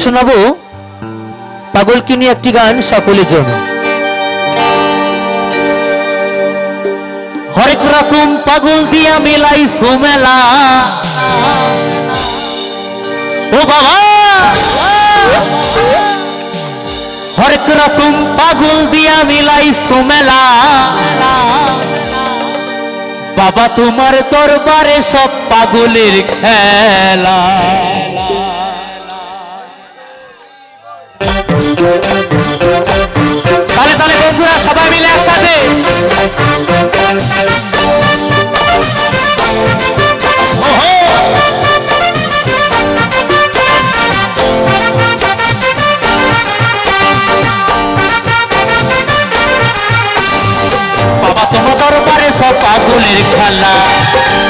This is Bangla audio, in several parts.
শোনাবো পাগলকে নিয়ে একটি গান সকলের জন্য। হরেক রকম পাগল দিয়া মিলাই সুমেলা, ও বাবা হরেক রকম পাগল দিয়া মিলাই সুমেলা, বাবা তোমার দরবারে সব পাগলের খেলা। তাহলে তাহলে বন্ধুরা সবাই মিলে একসাথে বাবা তোমার দরবারে সব পাগলের খেলা,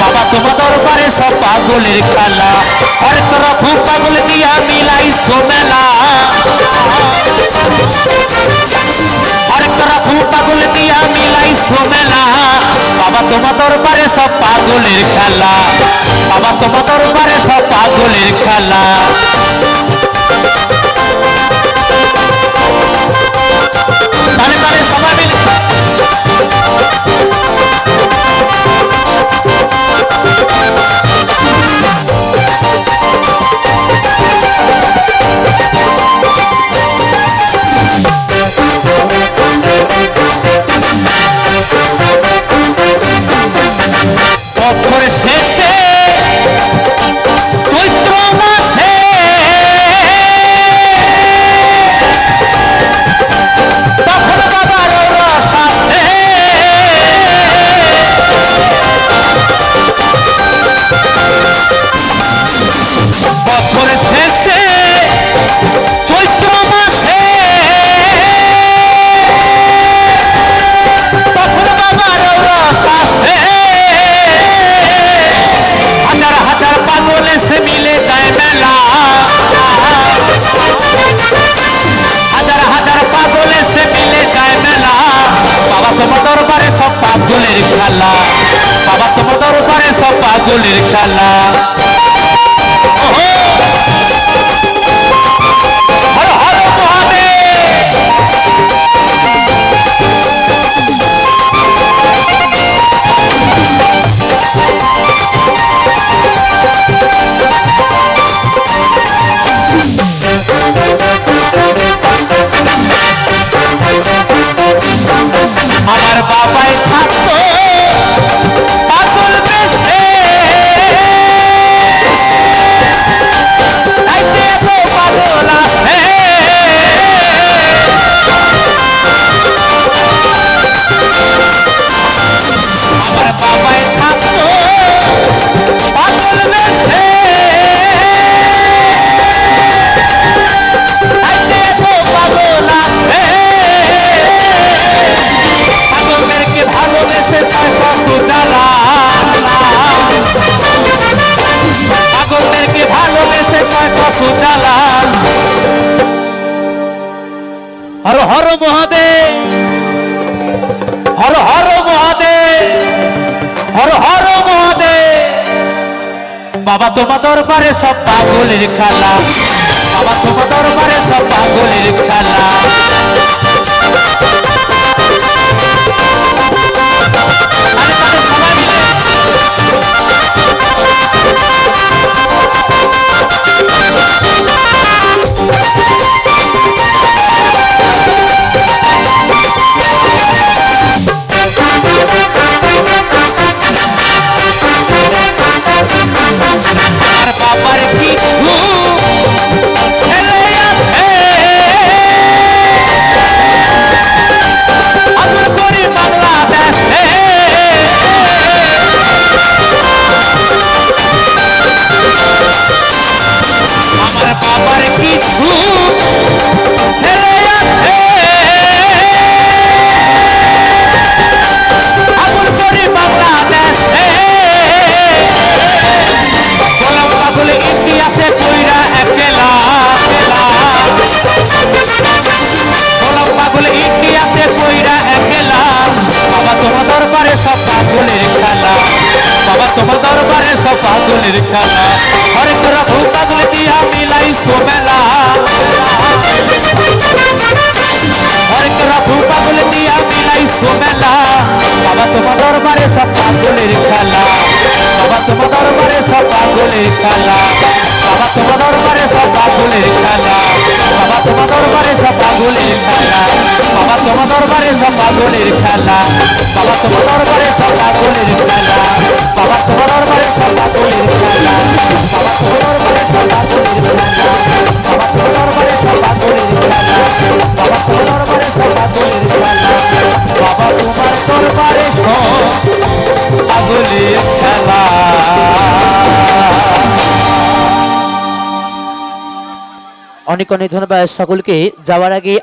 বাবা তোমার দরবারে সব পাগলের খেলা, হরেক রকম পাগল দিয়া মিলাই সোমেলা, হরেক রকম পাগল দিয়া মিলাই সোমেলা, বাবা তোমার দরবারে সব পাগলের খেলা, বাবা তোমার দরবারে সব পাগলের খেলা। তাহলে তাহলে সবাই মিলে বছর শেষে চৈত্র মাসে তখন বাবার রস আসে, বছর শেষে চৈত্র মাসে তখন বাবার রস আসে, হাজার হাজার পাগল এসে মিলে যায় মেলা, হাজার হাজার পাগল এসে মিলে যায় মেলা, বাবা তোমার দরবারে সব পাগলের খেলা, বাবা তোমার দরবারে সব পাগলের খেলা। হর হর মহাদেব। আমার বাবাই থাকতো পাগল বেশে, পাগল আসে, আমার বাবাই থাকতো পাগল বেশে, পাগল আসে, পাগলদেরকে ভালোবেসে সয় কত জ্বালা, পাগলদেরকে ভালোবেসে সয় কত জ্বালা। হর হর মহাদেব, হর হর মহাদেব, হর হর মহাদেব। বাবা তোমার দরবারে সব পাগলের খেলা, বাবা তোমার দরবারে সব পাগলের খেলা। আর বাবার কিছু ছেলে আছে, আমার গরিব বাংলাদেশে, আমার বাবার কিছু ছেলে আছে, আমার গরিব বাংলাদেশে, গোলাম পাগল ইন্ডিয়াতে কইরা একলা, গোলাম পাগল ইন্ডিয়াতে কইরা একলা, বাবা তোমার দরবারে সব পাগলের খেলা, বাবা তোমার দরবারে সব সব পাগলের খেলা হরেক রকম পাগল দিয়া মিলাইছো মেলা হরেক রকম পাগল দিয়া মিলাইছো মেলা বাবা তোমার দরবারে সব পাগলের খেলা বাবা তোমার দরবারে সব পাগলের খেলা বাবা তোমার দরবারে সব পাগলের খেলা বাবা তোমার দরবারে সব পাগলের খেলা বাবা তোমার দরবারে সব পাগলের খেলা বাবা তোমার দরবারে সব পাগলের খেলা বাবা তোমার দরবারে সব পাগলের খেলা বাবা তোমার দরবারে সব পাগলের খেলা বাবা তোমার দরবারে সব পাগলের খেলা বাবা তোমার দরবারে সব পাগলের খেলা বাবা তোমার দরবারে সব পাগলের খেলা। অনেক অনেক ধন্যবাদ সকলকে। যাওয়ার আগে